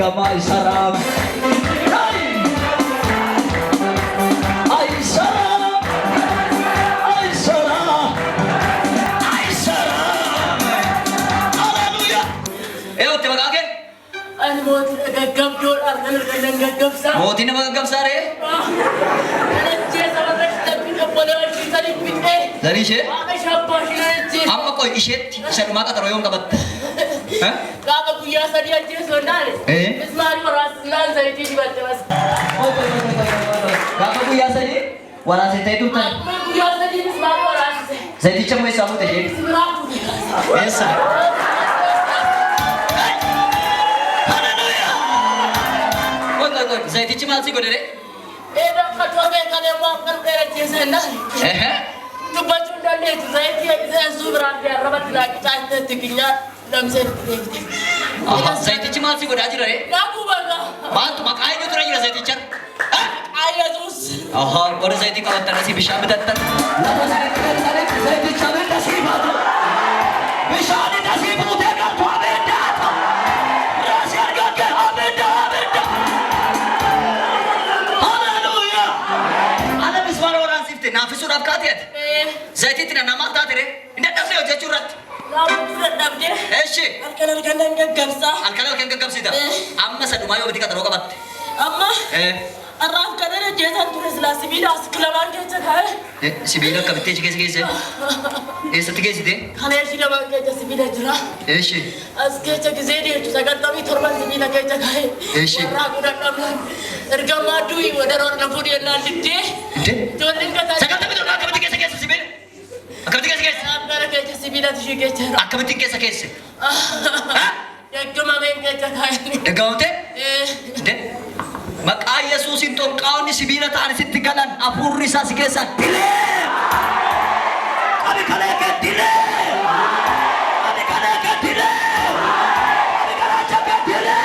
Kama isaram. Mooti nama gaggabsaa ree? Zarii ishee? Amma qoy isheetti isa dhumaa qaxaroo yoon qabatte. Gaafa guyyaa sadii ajjeesoo ndaale. Mismaari waraasnaan zayitii dibatte bas. Gaafa guyyaa sadii waraasitee turtan? Guyyaa sadii mismaari waraasise. Zayiticha moo eessaa fuute ishee? Mismaara fuute. Eessa? Zayitichi maal si godhe? Katobee kalee waan kan dheerachiise ndaale. Dubbachuu hin dandeessu zayitii eessuu biraan fi arrabatti laaqichaa itti kinyaan damsee itti deebite. Zayitichi maal si godhaa jira ree? Daakuu baga. Maaltu maqaa eenyutu irra jira zayiticha? Yesuus. Warra zayitii qabattan asii bishaan bitattan. Zayiticha bidda sii baatu. Bishaan inni asii buutee galtu abiddaata. Raasii argatte abidda. Haleluuyaa. Ana mismaara waraansiifte naafisuudhaaf kaateeti. Zayitiitti namaa taatire inni adda hojjechuu irratti. Dadhabdee. Eeshi. Halkan gaggabsaa. Halkan gaggabsiita. Amma sadhumaa yoo biti qaxaroo qabatte. Amma. Arraaf kadhana jeetan ture silaa sibiila as kilamaan keessa kaa'e. Sibiila akkamitti achi keessa? Eessatti geessite? Kaleeshi lamaan keessa sibiila jira. Eeshi. As keessa gisee deechu 97 sibiila keessa kaa'e. Eeshi. Warraa kudha qabnan ergamaa du'ii wadaroon na fuudhee naan diddee. Ijoolleen gataa. 97 akkamitti keessa sibiila? Akkamitti keessa? Gara keessa sibiila tishii keessa jira. Akkamitti keessa? Eeggamameen keessa kaa'e. Eeggamamte? Maqaa Yesuusin tonqaawni sibiila ta'an sitti galan hafuurri isaa si keessa dilee. Ani kalee kee dilee. Ani kalee kee dilee. Ani garaacha kee dilee.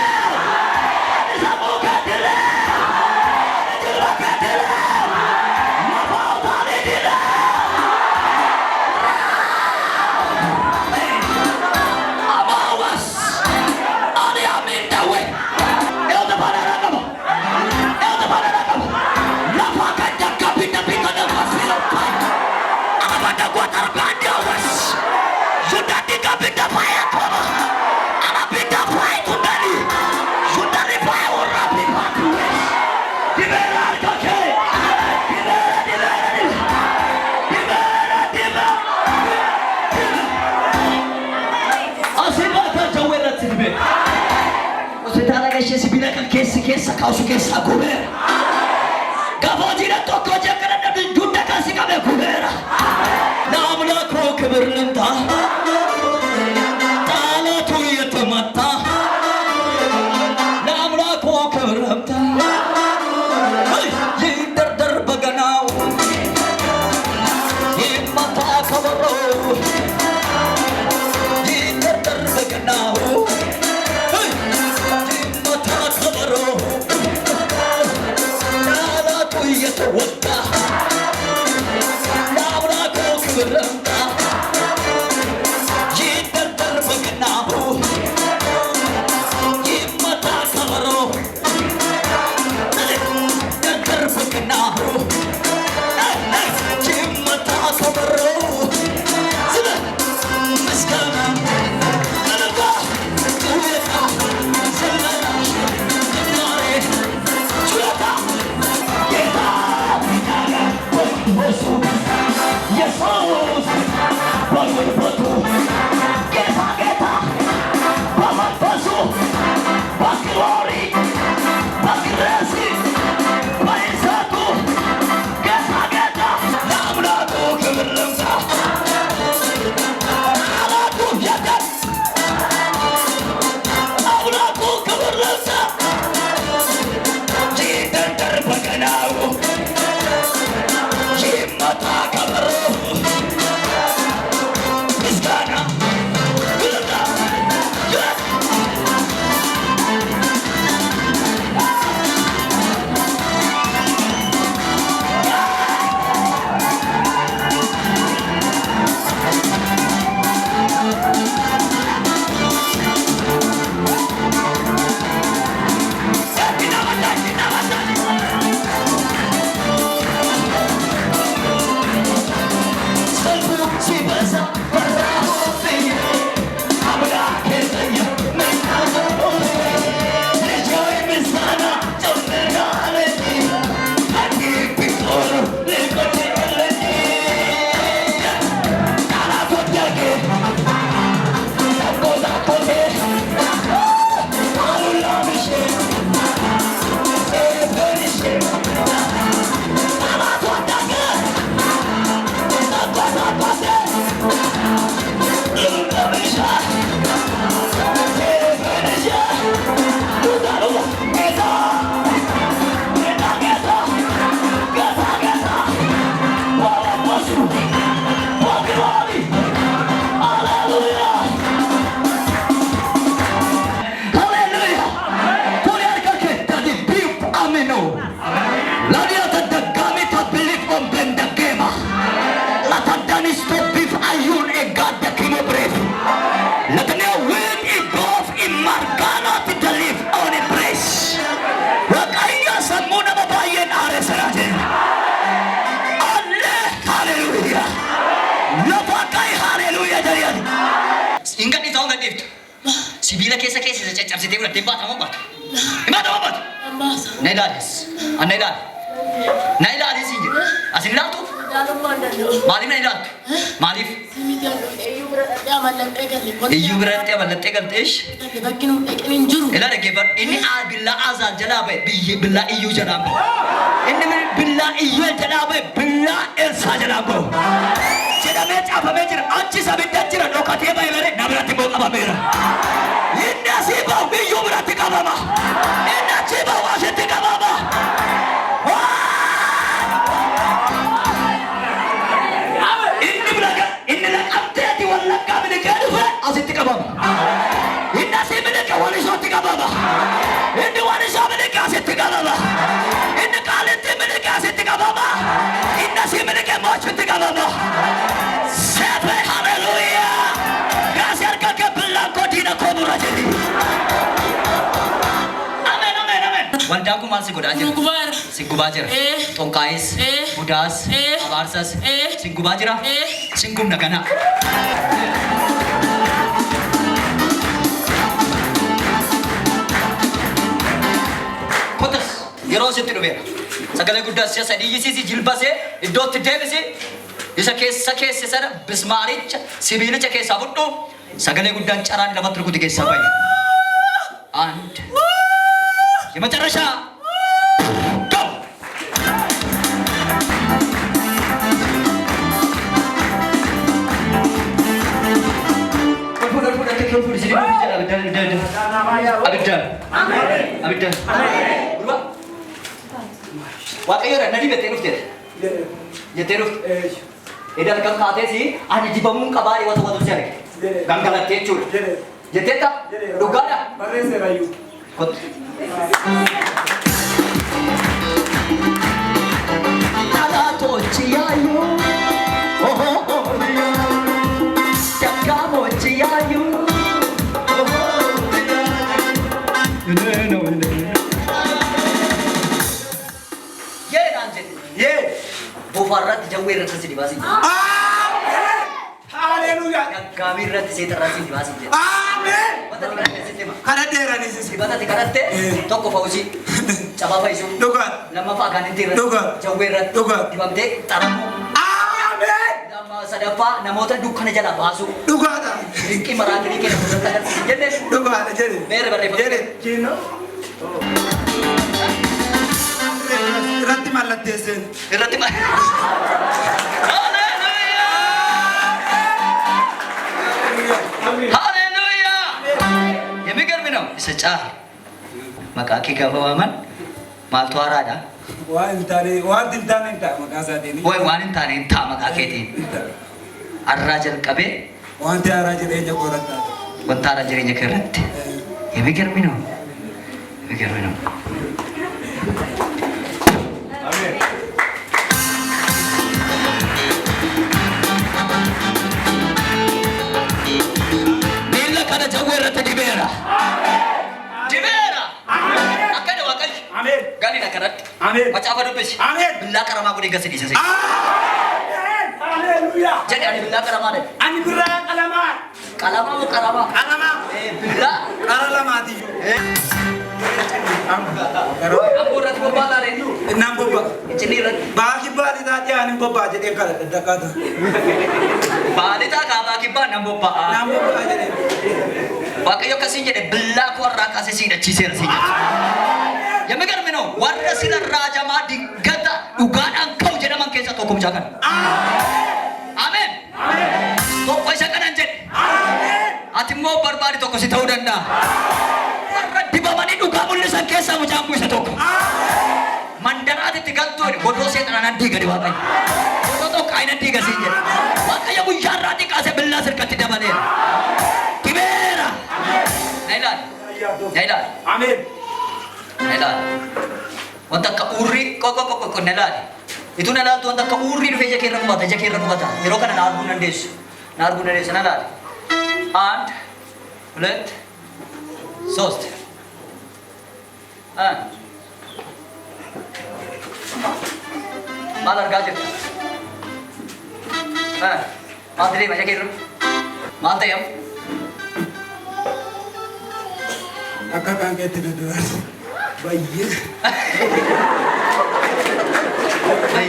Ani sammuu kee dilee. Ani jirra kee dilee. Lafa utaanii dilee. Amaawas. Ani amindawe. Eewta baadhaa qaba. Sibiila kan keessa kaasu keessa gubeera. Gaboojiidha tokko jekkana namni dunda kan si qabe gubeera. Naamna koo kibir limta. Xaalatu yettamatta. Naamna koo kibir limta. Yindardar baganaaw. Himmata kabaroo. Yindardar baganaaw. Wata, naamna koo kibir limta. Yindardar baganaaw. Himmata kabaroo. Yindardar baganaaw. Himmata kabaroo. Miskana. Miskana. Ingat ni tahu nggak Sibila kesa cecap si tiba tempat kamu bat. Tempat kamu bat. Nailalis. Nailalis. Nailalis ini. Asin dah tu. Malif nailat. Malif. Iyu berarti apa? Letekan tish. Ela dek ber. Ini bila azan janabe. Bila iyu janabe. Ini bila iyu janabe. Bila elsa janabe. Jadi macam apa macam? Anci sabit anci lah. Lokasi apa yang ada? Nama berarti mau apa merah? Ini sih bau iyu berarti apa mah? Ini sih bau asyik apa mah? Asitika baba. Inna si meleke wali sotika baba. Inni wali so meleke asitika baba. Inni kalite meleke asitika baba. Inna si meleke mochutika baba. Sepe hallelujah. Gracias que blanco dina komura jadi. Amen amen amen. Wandaku masih godaja. Singkubajar. Tongkais. Budas. Abarsas. Singkubajira. Singkum nagana. Yeroo sitti dhufeera. Sagalee guddaa siya sadii yisiisi jilbasee iddootti deebisee isa keessa sana bismaaricha sibiilicha keessaa fudhu sagalee guddaan caraan lamatti rukuti keessaa bahe. And የመጨረሻ go. Abidda. Waaqayyo dha nadi bettee dhufte jettee dhufte edan kan kaatee si ani dibamuun qabaa wata wata si arge gangalattee jechuudha jetteetta dhugaadha barreesseerayyuu talaatochi yaayu daggaamochi yaayu Bufarat jauh irratti si dibasi. Amen. Haleluya. Kami irratti si terasi dibasi. Amen. Wata tikaratte sistema. Kana deerani sisi. Wata tikaratte tokko fausi. Caba faisu. Dhugaan. Lama fa kan inti irratti. Dhugaan. Jauh irratti. Dhugaan. Dibamte taramu. Amen. Nama sadafa namoota dukkana jala baasu. Dhugaadha. Dinqii maraatini kenna fudhata agarsiisi jenne. Dhugaadha jedhe. Meera barreeffama. Jedhe. Jino. Irratti mallatteesseen. Irratti Haleluya. የሚገርም ነው። ይሰጫል መቃቂ ገባዋማን ማልቶ አራዳ waan tiltaane hin ta'a maqaa isaatiin. ወይ ዋን እንታኔ እንታ መቃቄቲ አራጀል ቀቤ Wanti haaraa jireenya koorataa. ወንታራ ጅሬኛ ከረት የሚገርም ነው። የሚገርም ነው። Gani nak kerat? Amin. Macam apa dulu sih? Amin. Bila kerama aku dikasih di sini. Amin. Haleluya. Jadi ani bila kerama deh. Ani birraa qalamaa. Kalama mu karama? Qalamaa. Bila. Qalamaati. Aku rat bobala re. Nam bobba. Cini rat. Baaki baali taati ani bobba jedhee kala daddaqaata. Balita kaba kiba nam bobba. Nam bobba jedhee. Waaqayyo kasih jadi bila ku warra kasih sih dah cisir sih. የሚገርም ነው። ወረ ሲለ ራጃማ ድንገት ዱጋዳን ከው ጀደማን ከዛ ተቆም ጃካን አሜን ቶኮ ይሰቀን እንጂ አሜን አትሞ በርባሪ ቶኮ ሲተው ደንዳ ወረ ዲባማኒ ዱጋ ሙልሰን ከሳ ሙጃሙ ይሰቶኮ መንደራት ትገልጦ ጎዶ ሰይጣን አንዲ ገዲ ዋቀይ ጎዶ ቶኮ አይነዲ ገሲጀ ዋቀየ ሙጃራ ዲቃሰ ብላ ስርከት ደበለ ኪቤራ አይላል አይላል አሜን Nelal, wanta ka uri, ko nelal. Itu nelal tu wanta ka uri du feja kira kubata. Hero kan nargunan des nelal. And let sost. And malar gajer. Madri feja kira. Matayam. Akka kan keetti dudu'as. Baay'ee.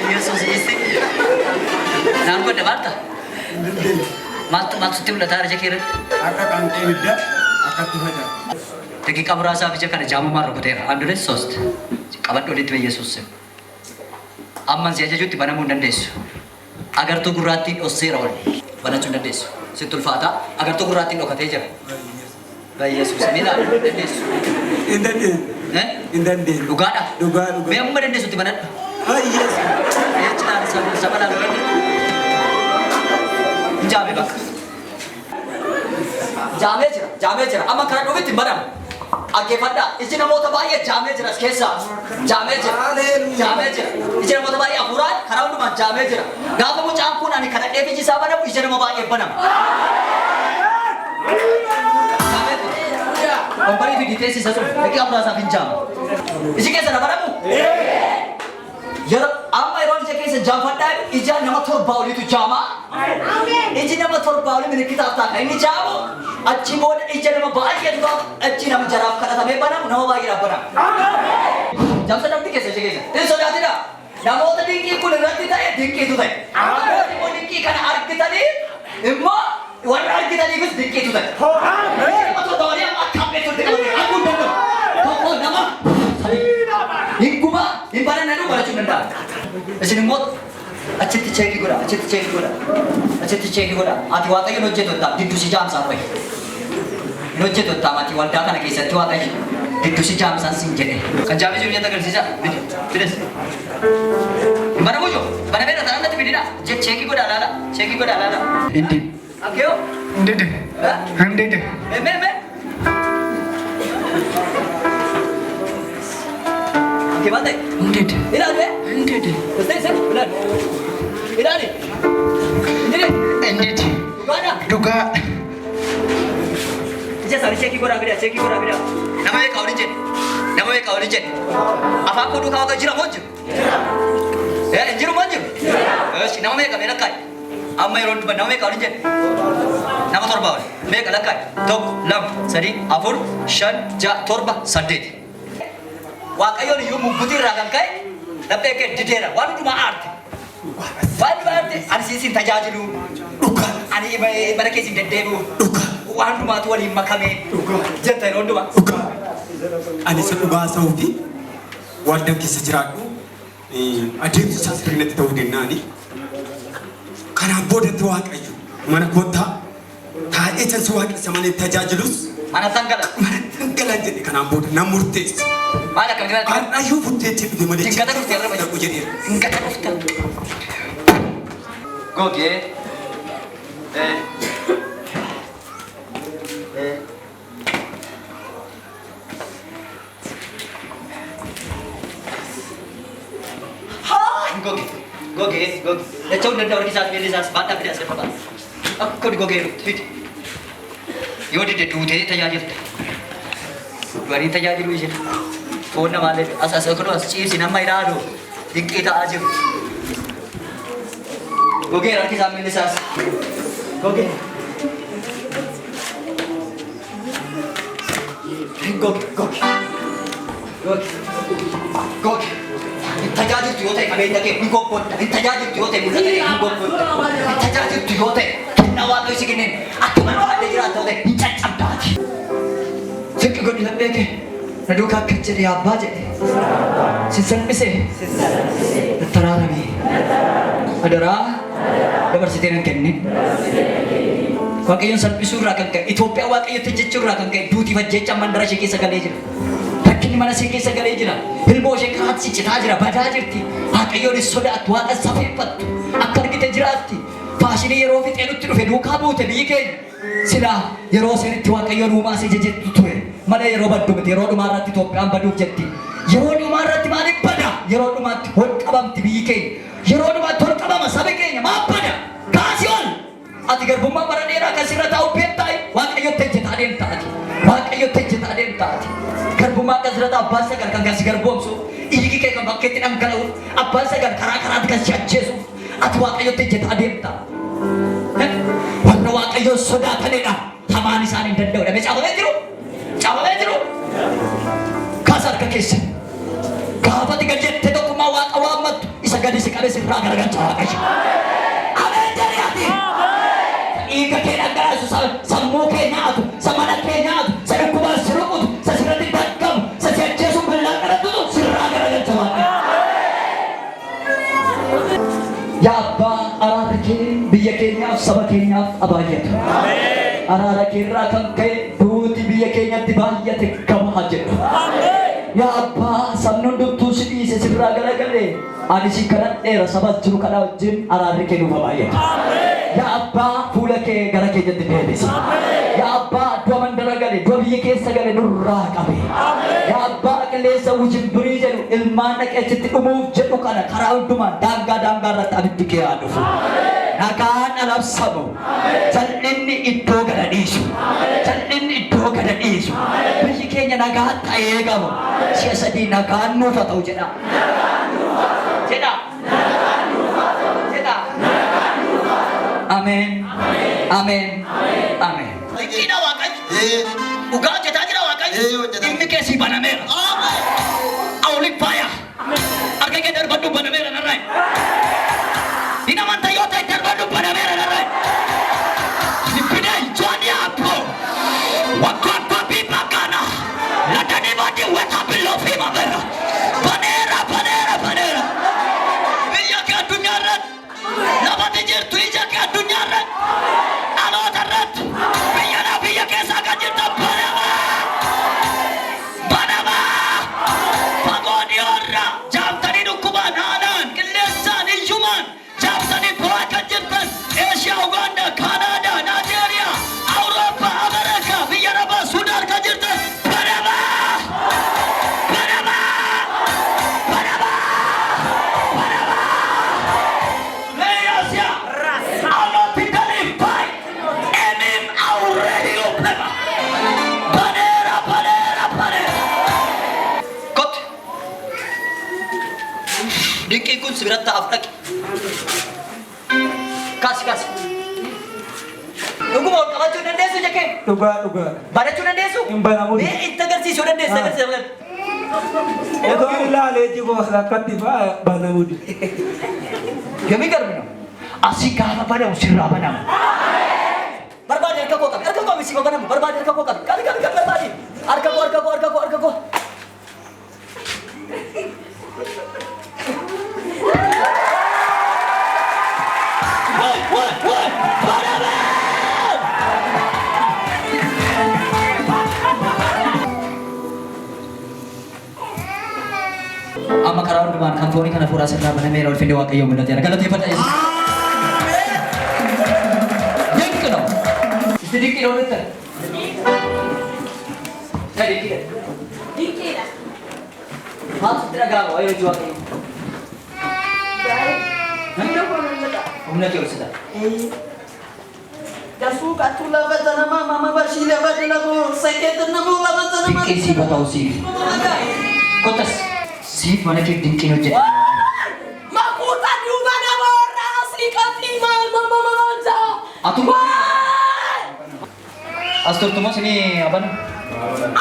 Yesus isi. Naan godhe maalta? Maaltu mul'ata harja kee irratti? Akka kan kee hidda akkatti fayyada. Daqiiqaa muraasaaf ija kana jaamumaan rukuteera. Andules sost. Qabadhu walitti Yesus. Amman si ajajutti banamuu hin dandeessu. Agartuu gurraattiin dhosseera ol. Banachuu hin dandeessu. Sitti ulfaata. Agartuu gurraattiin dhokatee jira. Yesus miidhaa hin dandeessu. Hin dandeessu. Hin dandeessu. Dhugaadha. Dhugaa. Mee amma dandeessutti banadhu. Baay'ee. Ejjinaan saba laaluudhaan. Jaamee bakka. Jaamee jira. Amma karaa dhufitti banamu. Dhaggeeffadhaa. Iji namoota baay'ee jaamee jira as keessa. Jaamee jira. Iji namoota baay'ee hafuuraan karaa hundumaan jaamee jira. Gaafa mucaan kun ani kadhadhee iji isaa banamu ija nama baay'ee banama. Kompanii fi diteessisa sun daqiiqaa muraasaaf hin jaamu. Iji keessa na banamu? Amma yeroo ija keessa jaamfadhaa ija nama torbaa oliitu jaama. Iji nama torbaa olii milikkitaaf ta'a kan inni jaamu. Achi booda ija nama baay'ee du'a achi nama jaraaf kadhatamee banamu nama baay'eedhaaf banamu. Jaamsa namni keessa ija keessa. Hin sodaatinaa. Namoota dinqii kun irratti ta'e dinqiitu ta'e. Namoonni immoo dinqii kana argitanii immoo warra argitaniifis dinqiitu ta'e. Nama torba olii amma akka hambeessuutti qabate arguu hin danda'u. Tokko nama hin guba hin banannadhu barachuu hin danda'u. Isin immoo achitti cheekii godha. Ati waaqayyoon hojjetottaa gidduu si jaamsaan fa'i. Hin hojjetottaa ati waldaa kana keessatti waaqayyo gidduu si jaamsaan sin jedhe. Kan jaamee jiru jetta agarsiisa. Fides. Hin banamu jiru. Banamee dha tanaan natti fididha. Cheekii godha alaala. Hindi. Akkeo? Hindi. Mee. Gimana? Hindi. Ilaali. Stay. Ilaali. Hindi. Duga. Ija sari ceki gora bida. Nama ye kauli jen. Apa aku duka atau jira monju? Jiru monju. Nama me kamera kai. Amma yeron nama me kauli jen. Nama torba. Me kala kai. Tok lam sadi afur shan ja torba saddeet. Waaqayyoon iyyuu mubbutii irraa kan ka'e laphee kee dideera waan hundumaa aarte. Ani siisin tajaajilu ani mana keessi deddeebi'u waan hundumaatu waliin makamee jetta yeroo hundumaa. Ani isa dhugaa sa'uu fi waldaan keessa jiraadhu adeemsa isaas sirnatti ta'uu danda'a. Kanaan boodatti waaqayyo mana kottaa taa'ee sansi waaqessa malee tajaajilus mana tangalan jedhe kanaan booda nan murteessa. Maal akka giraati? Ayyuu furteetti dhufe malee Tingkata dhufte irra dhaqu jedheera. Tingkata dhufte. Gogee. Gogee. Dachau dan daun kisah pilih sas banda tidak sepa. Aku di gogee fit. Yo di dute tajajil. Dua tajajil wis. Phone na male asa kono chief sinamma irado. Dikita ajib. Gogee ran kisah pilih sas. Gogee. Gogee. Tajajil tu yote kabenda ke ngopon. Tajajil tu yote mulai ke ngopon. Tajajil tu yote. Nawa tu sikinin. Aku mana ada jerat tu deh. Cacap dah. Sekali kau ni lebih ke. Naduka kecil ya baje. Sisan pise. Terarami. Adara. Dapat setiap kenin. Waktu yang servisur rakan ke. Ethiopia waktu yang terjecur rakan ke. Duti wajah caman darah sikit sekali je. Kini mana sikit sekali je lah. Hilbo sekat si cita je lah. Baca je ti. Akayo ni soda tua kan sampai pat. Akar kita jerati. Pasini yero fit elu tiru fedu kabu te bikin. Sila yero seni tua kayo rumah si jejet tutue. Mana yero badu beti yero rumah rati tu pram badu jeti. Yero rumah rati mana pada. Yero rumah hol kabam ti bikin. Yero rumah hol kabam sabe kenya. Ma pada. Kasion. Ati gerbuma para nera kasih rata upentai. Wakayo tejet adem tadi. Wakayo tejet adem tadi. Gerbuma kasih rata abasa kan kasih gerbum so. Iki kayak kebaketin am kalau abasa kan karak-karak kasih Yesus. Ati wakayo tejet adem tadi. Warna wakayo soda kanena. Tamani sanin dendau. Dah baca apa jiru? keessa. Gaafati gad jettee tokkummaa waaqa waammattu isa gadi si qabee sirraa garagalcha waaqayyo. Ameen jedhee ati. Dhiiga kee dhangalaasu sammuu kee nyaatu, samana kee nyaatu, sa dhukkubaan si rukutu, sa sirratti dhaggamu, sa si ajjeesuun bal'aa kadhatutu sirraa garagalcha waaqayyo. Yaa Abbaa araara kee biyya keenyaaf saba keenyaaf abaayatu. Araara kee irraa kan ka'e duuti biyya keenyatti baay'ate gamaa jedhu. Yaa Abbaa sabni hundumtuu si dhiise sirraa garagalee ani si kadhadheera saba jiru kana wajjin araarri kee nuuf baay'atu. Yaa Abbaa fuula kee gara keenyatti deebisi. Yaa Abbaa du'a mandara gale du'a biyya keessa gale nurraa qabe. Yaa Abbaa qilleensa wujimbirii jedhu ilmaan dhaqeechitti dhumuuf jedhu kana karaa hundumaan daangaa irratti abiddi kee haa dhufu. Nagaan alabsamu. Jal'inni iddoo gada dhiisu. Jal'inni iddoo gada dhiisu. Biyyi keenya nagaan ta'ee eegamu. Si'a sadii nagaan nuuf haa ta'u jedha. Jedha. Jedha. Ameen. Ameen. Ameen. Dinqiidha waaqayyo. Dhugaa hojjetaa jira waaqayyo. Dhimmi kee sii banameera. Awliin faaya. Harka kee darbadhu banameera narraa. Ina manta yoo ta'e darbadhu banameera narraa. Nippina ijoollee abboo. Wakkoon biiba kana. Latanii baadii weta billoo fi mabeera. Baneera baneera baneera. Biyya kee addunyaa irratti. Lafati jirtu ija kee addunyaa irratti. Dhaloota irratti. Biyya keessa kan jirtu banama. Banama. Fagoo dhiyoorra. Jaaftanii dhukkubaan haadhaan qilleensaan iyyumaan. Jaaftanii bu'aa kan jirtan. Eeshiyaa, Ugaandaa, Kaanaadaa, Naajeeriyaa, Awurooppaa, Ameerikaa, biyya Arabaa, Sudaan kan jirtan. Banama. Banama. Banama. Banama. Leeyyaasiyaa. Alootti galiin baay'ee. Emim already open. Banera, banera, banera. Kot. Dinqiin kun sibiratti afdhaqe. Kasi. Dhuguma ol qabachuu dandeessu jekkee? Dhugaa. Barachuu dandeessu? Hin banamu. Itti agarsiisuu dandeessa. Egaa ilaalee jiboo akkatti banamu. Gamii garbina. Asii gaafa banamu sirraa banamu. Barbaade harka koo qabi. Harka koo misi koo banamu. Barbaade harka koo qabi. Qabi barbaade. Harka koo. Banamu. Amma karaa hundumaan kan foonii kana fuudhaa sirraa banameera ulfinni waaqayyoo mul'ateera. Galateeffadha Yesuus. Dinqino. Itti dinqino nutti. Dinqidha. Maaltu itti dhaga'ama waa'ee hojii waaqayyoo? Humna kee ol sida. Jasuka tu lava tanama mama bashi lava dalago sakit namu lava tanama. Dinqii batau siif. Kotas siif mana kee dinqiin hojjedha. Makuta diuma namoota sikati mama mama. Atu as turtumo sini apa nih?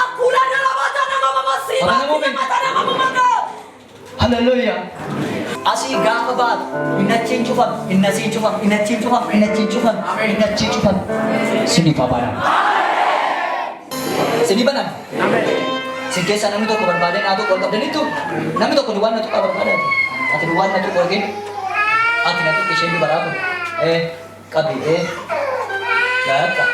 Aku lah dalam tanama mama si. Tanama mama. Haleluya. Asii gaafa baatu innachiin cufam, innasiin cufam, innachiin cufam, innachiin cufam, innachiin cufam. Siniif haa banamu. Sinii banamu. Sin keessa namni tokko barbaadee naa tokko ol qabdaniittu namni tokko duwwaan na tuqaa barbaadaati. Ati duwwaan na tuqu arginu. Ati na tuqu isheen dubaraa kun. Qabi gaakka.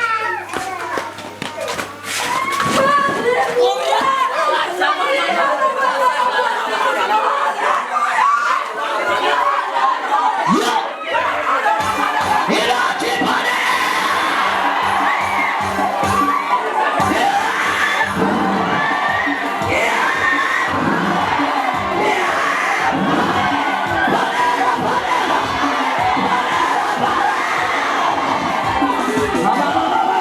Mama.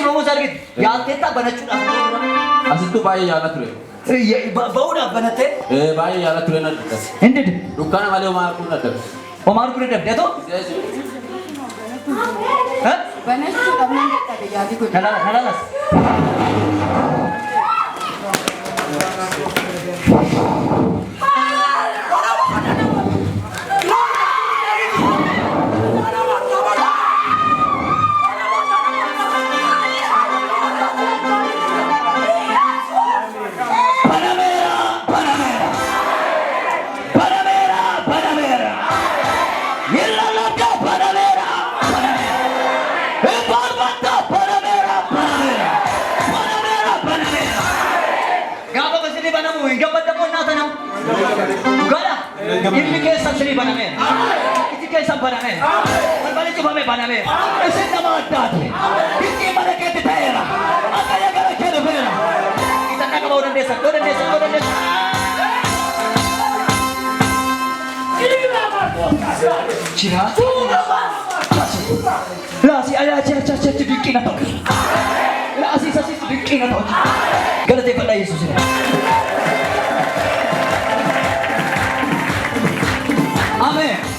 cibamu sargit. Yaalteetta banachuudhaaf. Asittuu baay'ee yaala ture. Ba'uudhaaf banattee. Baay'ee yaala ture na dukkan. Hindi. Dukkana malee homaa arguun na dabe. Homaa arguun na dabe atoo? Banachuudhaaf nan dadhabe yaadi kun. Nalalas. Ini kesan seni baname. Ini kesan baname. Berbalik coba me baname. Ese nama adat. Ini mana kita tera. Apa yang kita kena bela? Kita nak bawa orang desa. Orang desa. Cira. Lah si ayah cira bikin atau? Lah si bikin atau? Kalau dia pada Yesus ini. Amen.